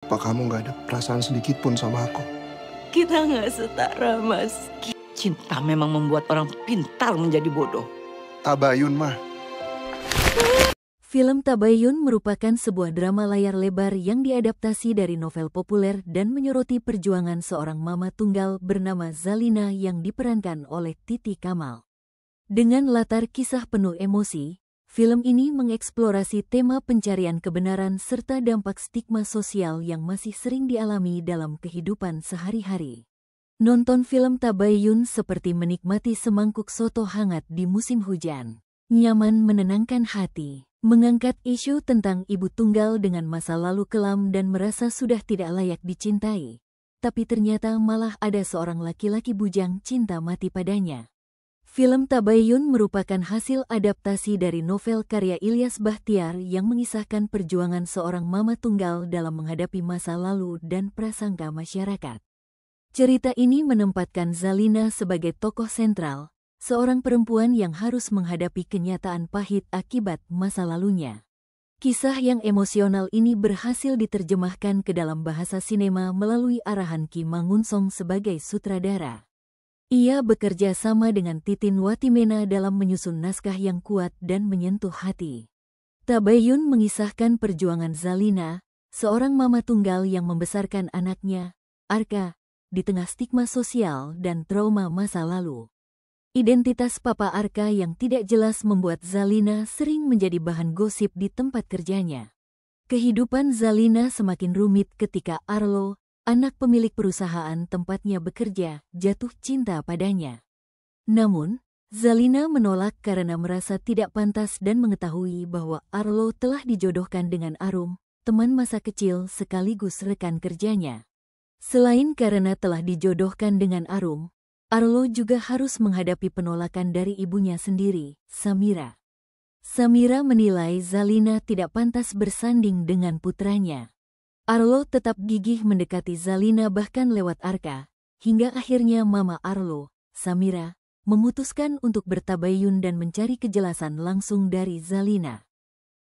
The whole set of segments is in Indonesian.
Apa kamu gak ada perasaan sedikit pun sama aku? Kita nggak setara, Mas. Cinta memang membuat orang pintar menjadi bodoh. Tabayun, mah. Film Tabayun merupakan sebuah drama layar lebar yang diadaptasi dari novel populer dan menyoroti perjuangan seorang mama tunggal bernama Zalina yang diperankan oleh Titi Kamal. Dengan latar kisah penuh emosi, film ini mengeksplorasi tema pencarian kebenaran serta dampak stigma sosial yang masih sering dialami dalam kehidupan sehari-hari. Nonton film Tabayun seperti menikmati semangkuk soto hangat di musim hujan. Nyaman menenangkan hati. Mengangkat isu tentang ibu tunggal dengan masa lalu kelam dan merasa sudah tidak layak dicintai. Tapi ternyata malah ada seorang laki-laki bujang cinta mati padanya. Film Tabayun merupakan hasil adaptasi dari novel karya Ilyas Bahtiar yang mengisahkan perjuangan seorang mama tunggal dalam menghadapi masa lalu dan prasangka masyarakat. Cerita ini menempatkan Zalina sebagai tokoh sentral, seorang perempuan yang harus menghadapi kenyataan pahit akibat masa lalunya. Kisah yang emosional ini berhasil diterjemahkan ke dalam bahasa sinema melalui arahan Ki Mangunsong sebagai sutradara. Ia bekerja sama dengan Titin Watimena dalam menyusun naskah yang kuat dan menyentuh hati. Tabayun mengisahkan perjuangan Zalina, seorang mama tunggal yang membesarkan anaknya, Arka, di tengah stigma sosial dan trauma masa lalu. Identitas Papa Arka yang tidak jelas membuat Zalina sering menjadi bahan gosip di tempat kerjanya. Kehidupan Zalina semakin rumit ketika Arlo, anak pemilik perusahaan tempatnya bekerja, jatuh cinta padanya. Namun, Zalina menolak karena merasa tidak pantas dan mengetahui bahwa Arlo telah dijodohkan dengan Arum, teman masa kecil sekaligus rekan kerjanya. Selain karena telah dijodohkan dengan Arum, Arlo juga harus menghadapi penolakan dari ibunya sendiri, Samira. Samira menilai Zalina tidak pantas bersanding dengan putranya. Arlo tetap gigih mendekati Zalina bahkan lewat Arka, hingga akhirnya mama Arlo, Samira, memutuskan untuk bertabayun dan mencari kejelasan langsung dari Zalina.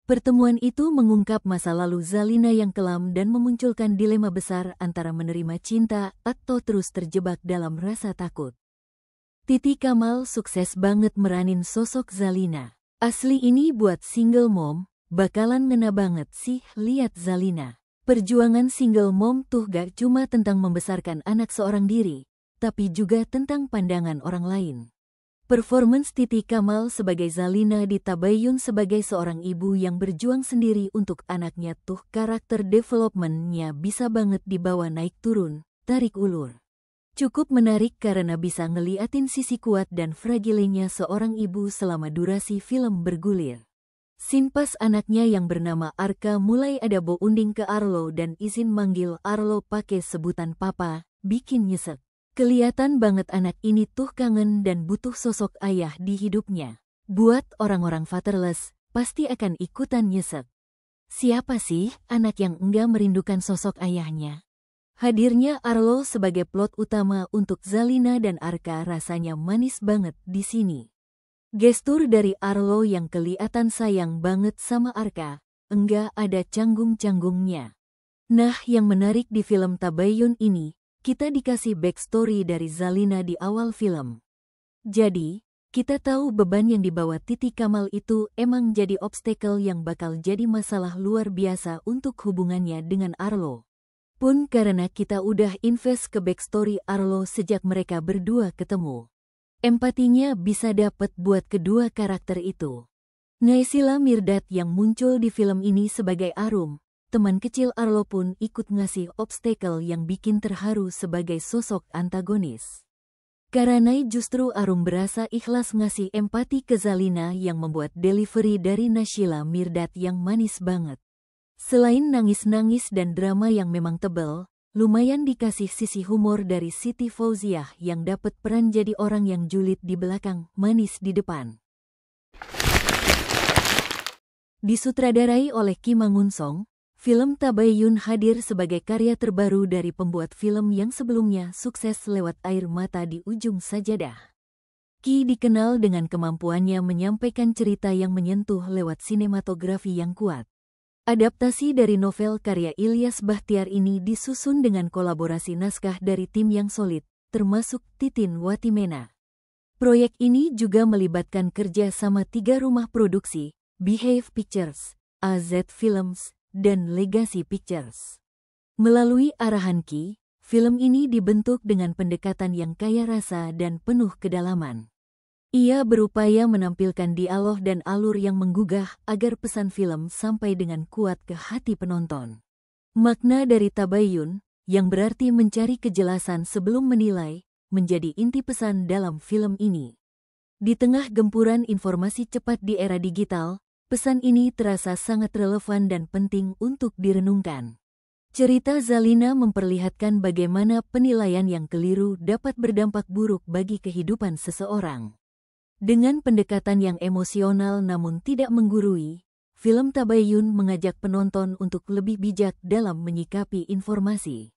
Pertemuan itu mengungkap masa lalu Zalina yang kelam dan memunculkan dilema besar antara menerima cinta atau terus terjebak dalam rasa takut. Titi Kamal sukses banget meranin sosok Zalina. Asli ini buat single mom, bakalan ngena banget sih lihat Zalina. Perjuangan single mom tuh gak cuma tentang membesarkan anak seorang diri, tapi juga tentang pandangan orang lain. Performance Titi Kamal sebagai Zalina di Tabayun sebagai seorang ibu yang berjuang sendiri untuk anaknya tuh karakter development-nya bisa banget dibawa naik turun, tarik ulur. Cukup menarik karena bisa ngeliatin sisi kuat dan fragilenya seorang ibu selama durasi film bergulir. Scene pas anaknya yang bernama Arka mulai ada unding ke Arlo dan izin manggil Arlo pakai sebutan papa, bikin nyesek. Kelihatan banget anak ini tuh kangen dan butuh sosok ayah di hidupnya. Buat orang-orang fatherless, pasti akan ikutan nyesek. Siapa sih anak yang enggak merindukan sosok ayahnya? Hadirnya Arlo sebagai plot utama untuk Zalina dan Arka rasanya manis banget di sini. Gestur dari Arlo yang kelihatan sayang banget sama Arka, enggak ada canggung-canggungnya. Nah, yang menarik di film Tabayun ini, kita dikasih backstory dari Zalina di awal film. Jadi, kita tahu beban yang dibawa Titi Kamal itu emang jadi obstacle yang bakal jadi masalah luar biasa untuk hubungannya dengan Arlo. Pun karena kita udah invest ke backstory Arlo sejak mereka berdua ketemu. Empatinya bisa dapet buat kedua karakter itu. Naysila Mirdad yang muncul di film ini sebagai Arum, teman kecil Arlo pun ikut ngasih obstacle yang bikin terharu sebagai sosok antagonis. Karena justru Arum berasa ikhlas ngasih empati ke Zalina yang membuat delivery dari Naysila Mirdad yang manis banget. Selain nangis-nangis dan drama yang memang tebel, lumayan dikasih sisi humor dari Siti Fauziah yang dapat peran jadi orang yang julid di belakang, manis di depan. Disutradarai oleh Ki Mangunsong, film Tabayun hadir sebagai karya terbaru dari pembuat film yang sebelumnya sukses lewat Air Mata di Ujung Sajadah. Ki dikenal dengan kemampuannya menyampaikan cerita yang menyentuh lewat sinematografi yang kuat. Adaptasi dari novel karya Ilyas Bahtiar ini disusun dengan kolaborasi naskah dari tim yang solid, termasuk Titin Watimena. Proyek ini juga melibatkan kerja sama 3 rumah produksi, Behave Pictures, AZ Films, dan Legacy Pictures. Melalui arahan Ki, film ini dibentuk dengan pendekatan yang kaya rasa dan penuh kedalaman. Ia berupaya menampilkan dialog dan alur yang menggugah agar pesan film sampai dengan kuat ke hati penonton. Makna dari tabayun, yang berarti mencari kejelasan sebelum menilai, menjadi inti pesan dalam film ini. Di tengah gempuran informasi cepat di era digital, pesan ini terasa sangat relevan dan penting untuk direnungkan. Cerita Zalina memperlihatkan bagaimana penilaian yang keliru dapat berdampak buruk bagi kehidupan seseorang. Dengan pendekatan yang emosional namun tidak menggurui, film Tabayun mengajak penonton untuk lebih bijak dalam menyikapi informasi.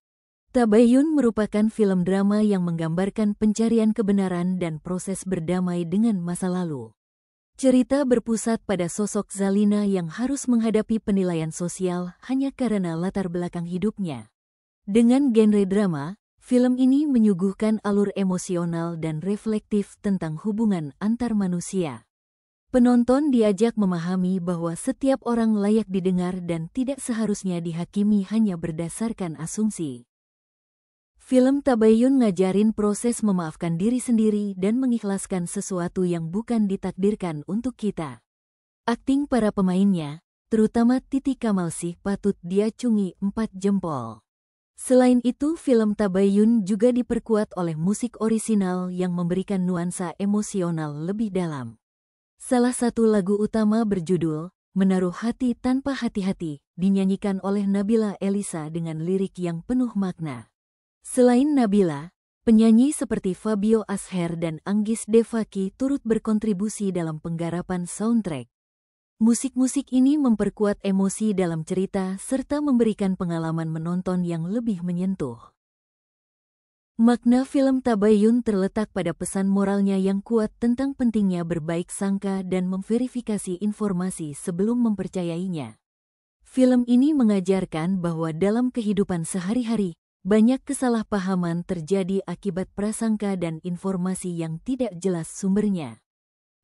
Tabayun merupakan film drama yang menggambarkan pencarian kebenaran dan proses berdamai dengan masa lalu. Cerita berpusat pada sosok Zalina yang harus menghadapi penilaian sosial hanya karena latar belakang hidupnya. Dengan genre drama, film ini menyuguhkan alur emosional dan reflektif tentang hubungan antar manusia. Penonton diajak memahami bahwa setiap orang layak didengar dan tidak seharusnya dihakimi hanya berdasarkan asumsi. Film Tabayun ngajarin proses memaafkan diri sendiri dan mengikhlaskan sesuatu yang bukan ditakdirkan untuk kita. Akting para pemainnya, terutama Titi Kamal sih patut diacungi 4 jempol. Selain itu, film Tabayun juga diperkuat oleh musik orisinal yang memberikan nuansa emosional lebih dalam. Salah satu lagu utama berjudul Menaruh Hati Tanpa Hati-Hati dinyanyikan oleh Nabila Elisa dengan lirik yang penuh makna. Selain Nabila, penyanyi seperti Fabio Asher dan Anggis Devaki turut berkontribusi dalam penggarapan soundtrack. Musik-musik ini memperkuat emosi dalam cerita serta memberikan pengalaman menonton yang lebih menyentuh. Makna film Tabayun terletak pada pesan moralnya yang kuat tentang pentingnya berbaik sangka dan memverifikasi informasi sebelum mempercayainya. Film ini mengajarkan bahwa dalam kehidupan sehari-hari, banyak kesalahpahaman terjadi akibat prasangka dan informasi yang tidak jelas sumbernya.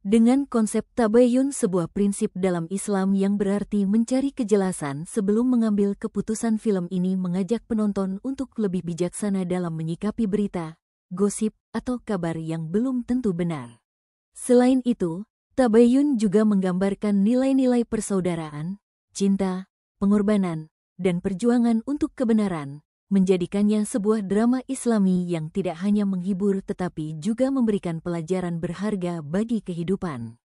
Dengan konsep tabayun, sebuah prinsip dalam Islam yang berarti mencari kejelasan sebelum mengambil keputusan, film ini mengajak penonton untuk lebih bijaksana dalam menyikapi berita, gosip, atau kabar yang belum tentu benar. Selain itu, tabayun juga menggambarkan nilai-nilai persaudaraan, cinta, pengorbanan, dan perjuangan untuk kebenaran, menjadikannya sebuah drama Islami yang tidak hanya menghibur tetapi juga memberikan pelajaran berharga bagi kehidupan.